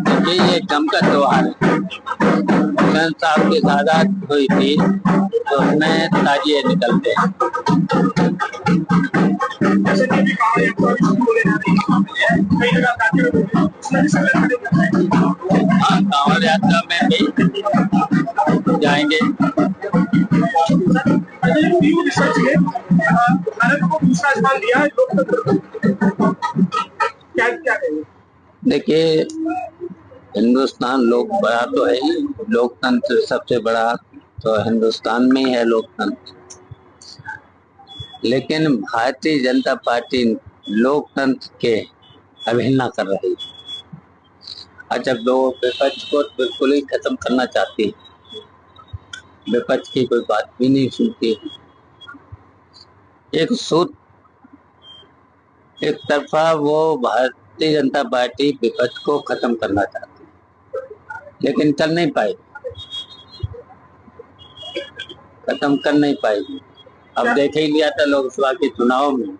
देखिए ये गम का त्योहार है। हुसैन साहब की शहादत हुई थी तो उसमें ताजिए निकलते हैं। हाँ, कांवड़ यात्रा में भी जाएंगे। भारत को दूसरा स्थान दिया क्या देखिए, हिंदुस्तान लोक बड़ा तो है ही, लोकतंत्र सबसे बड़ा तो हिंदुस्तान में ही है लोकतंत्र। लेकिन भारतीय जनता पार्टी लोकतंत्र के अवहेलना कर रही है। अच्छा, लोग विपक्ष को बिल्कुल ही खत्म करना चाहती है, विपक्ष की कोई बात भी नहीं सुनती। एक तरफा वो भारतीय जनता पार्टी विपक्ष को खत्म करना चाहती है, लेकिन कर नहीं पाई, खत्म कर नहीं पाएगी। अब देख ही लिया था लोकसभा के चुनाव में,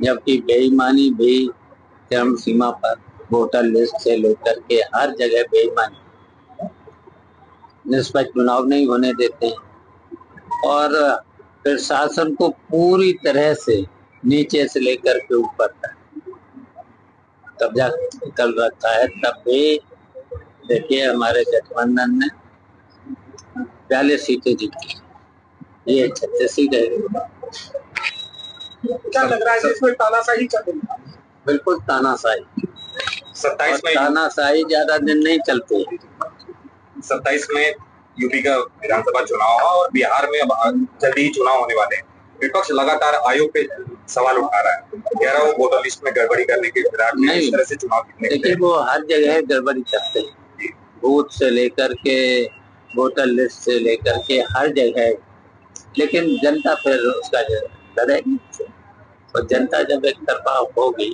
जबकि बेईमानी भी चरम सीमा पर, वोटर लिस्ट से लेकर के हर जगह बेईमानी, निष्पक्ष चुनाव नहीं होने देते और प्रशासन को पूरी तरह से नीचे से लेकर के ऊपर तक कब्जा कर रखा है। तब भी देखिए हमारे गठबंधन ने 42 सीटें जीती, ये 36 सीट है। क्या लग रहा है इसमें तानाशाही चल रही है? बिल्कुल तानाशाही। 27 में तानाशाही ज्यादा दिन नहीं चलती है। 27 में यूपी का विधानसभा चुनाव और बिहार में अब जल्दी ही चुनाव होने वाले हैं। विपक्ष लगातार आयोग पे सवाल उठा रहा है, कह रहा है वो वोटर लिस्ट में गड़बड़ी करने के विराट में इस तरह से चुनाव जीतने। देखिए वो हर जगह गड़बड़ी करते हैं, बूथ से लेकर के वोटर लिस्ट से लेकर के हर जगह, लेकिन जनता फिर उसका लड़ेगी और जनता जब एक तरफा होगी।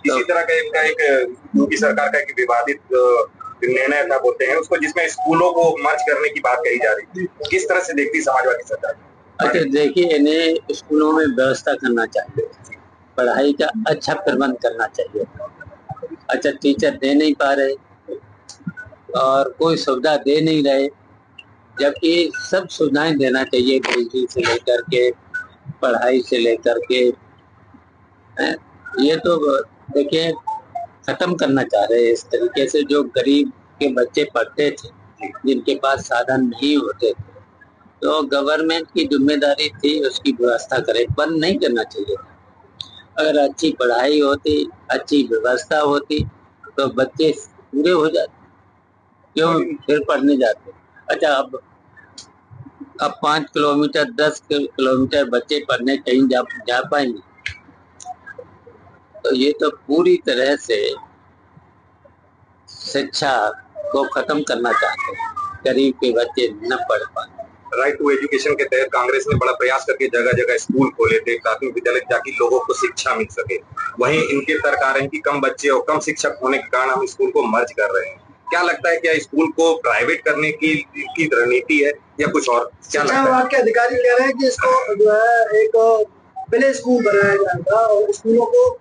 इसी तरह का एक यूपी सरकार का एक विवादित निर्णय था बोलते हैं उसको, जिसमें स्कूलों को मर्ज करने की बात कही जा रही थी। किस तरह से देखती समाजवादी सरकार? अच्छा देखिए, इन्हें स्कूलों में व्यवस्था करना चाहिए, पढ़ाई का अच्छा प्रबंध करना चाहिए। अच्छा टीचर दे नहीं पा रहे और कोई सुविधा दे नहीं रहे, जबकि सब सुविधाएं देना चाहिए, बिजली से लेकर के पढ़ाई से लेकर के। ये तो देखिए खत्म करना चाह रहे हैं इस तरीके से। जो गरीब के बच्चे पढ़ते थे, जिनके पास साधन नहीं होते थे, तो गवर्नमेंट की जिम्मेदारी थी उसकी व्यवस्था करे, बंद नहीं करना चाहिए। अगर अच्छी पढ़ाई होती, अच्छी व्यवस्था होती तो बच्चे पूरे हो जाते, क्यों फिर पढ़ने जाते। अच्छा अब 5 किलोमीटर 10 किलोमीटर बच्चे पढ़ने कहीं जा पाएंगे? तो ये तो पूरी तरह से शिक्षा को खत्म करना चाहते हैं, गरीब के बच्चे न पढ़ पाए। राइट टू एजुकेशन के तहत कांग्रेस ने बड़ा प्रयास करके जगह जगह स्कूल खोले थे, प्राथमिक विद्यालय, ताकि लोगों को शिक्षा मिल सके। वहीं इनके तर्क आ रहे हैं कि कम बच्चे और कम शिक्षक होने के कारण हम स्कूल को मर्ज कर रहे हैं। क्या लगता है, क्या स्कूल को प्राइवेट करने की रणनीति है या कुछ और? क्या लगता है? विभाग के अधिकारी कह रहे हैं कि इसको जो है एक प्ले स्कूल बनाया जाएगा और स्कूलों को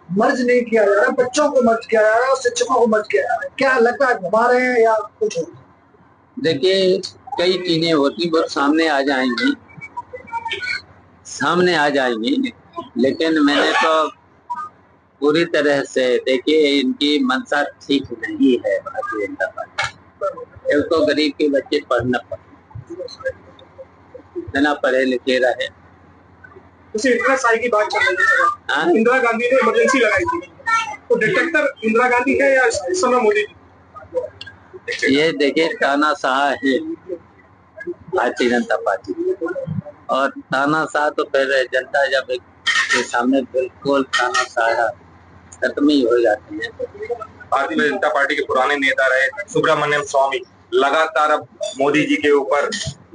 मर्ज नहीं किया जा रहा, बच्चों को मर्ज किया जा रहा है और शिक्षकों को मर्ज किया जा रहा है। क्या लगता है घुमा रहे हैं या कुछ और? देखिए कई चीजें होती वो सामने आ जाएंगी, लेकिन मैंने तो पूरी तरह से देखिए इनकी मंशा ठीक नहीं है भारतीय जनता पार्टी। एक तो गरीब के बच्चे पढ़ना बिना पढ़े लिखे रहे। इंदिरा साई की बात चल रही है, इंदिरा गांधी ने इमरजेंसी लगाई थी, तो डिटेक्टर इंदिरा गांधी है या इस समय मोदी जी? ये देखिए तानाशाह है भारतीय जनता पार्टी, और तानाशाह तो फिर जनता जब एक के सामने बिल्कुल तानाशाह खत्म ही हो जाते हैं। भारतीय जनता पार्टी के पुराने नेता रहे सुब्रमण्यम स्वामी लगातार अब मोदी जी के ऊपर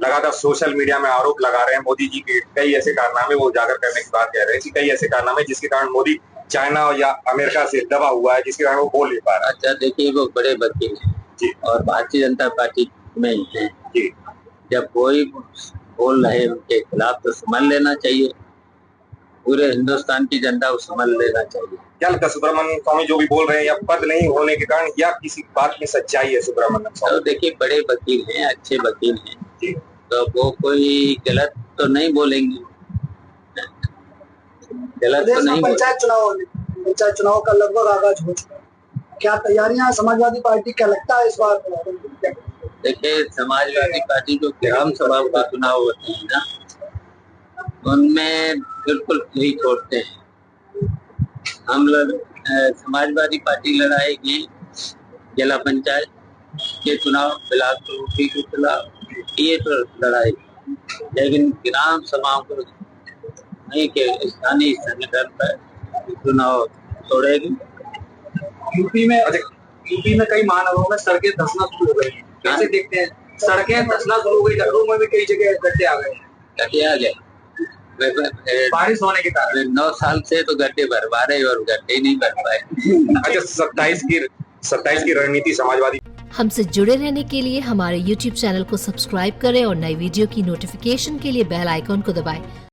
लगातार सोशल मीडिया में आरोप लगा रहे हैं। मोदी जी के कई ऐसे कारनामे वो उजागर करने की बात कह रहे हैं कि कई ऐसे कारनामे जिसके कारण मोदी चाइना या अमेरिका से दबा हुआ है, जिसके कारण वो बोल नहीं पा रहा। अच्छा देखिए वो बड़े वकील हैं जी, और भारतीय जनता पार्टी में हैं जी। जब कोई बोल रहे उनके खिलाफ तो समझ लेना चाहिए। पूरे हिंदुस्तान की जनता को समझ लेना चाहिए। क्या लगता है सुब्रमण्यम स्वामी जो भी बोल रहे हैं, या पद नहीं होने के कारण, या किसी बात में सच्चाई है सुब्रमण्यम तो स्वामी? देखिए, बड़े वकील हैं, अच्छे वकील हैं, जी। तो वो कोई गलत तो नहीं बोलेंगे, गलत तो प्रदेश में नहीं बोलेंगे। पंचायत चुनाव का लगभग आगाज हो चुका है। क्या तैयारियां समाजवादी पार्टी, क्या लगता है इस बार? देखिए, समाजवादी पार्टी जो ग्राम सभा के चुनाव होते हैं ना, उनमें बिल्कुल फ्री छोड़ते हैं। हम लोग समाजवादी पार्टी लड़ाएगी जिला पंचायत के चुनाव, ब्लॉक कमेटी के चुनाव, ये तो लड़ाएगी, लेकिन ग्राम सभाओं को नहीं के स्थानीय संगठन पर चुनाव छोड़ेगी। यूपी में कई महानगरों में सड़कें धंसना शुरू हो गई हैं। कैसे देखते हैं? सड़कें धंसना शुरू हो गई, लखनऊ में भी कई जगह गड्ढे आ गए। गड्ढे आ गए बारिश होने के कारण। 9 साल से तो गड्ढे भरवा रहे और गड्ढे नहीं भर पाए। अच्छा, 27 की रणनीति समाजवादी। हमसे जुड़े रहने के लिए हमारे YouTube चैनल को सब्सक्राइब करें और नई वीडियो की नोटिफिकेशन के लिए बेल आइकॉन को दबाएं।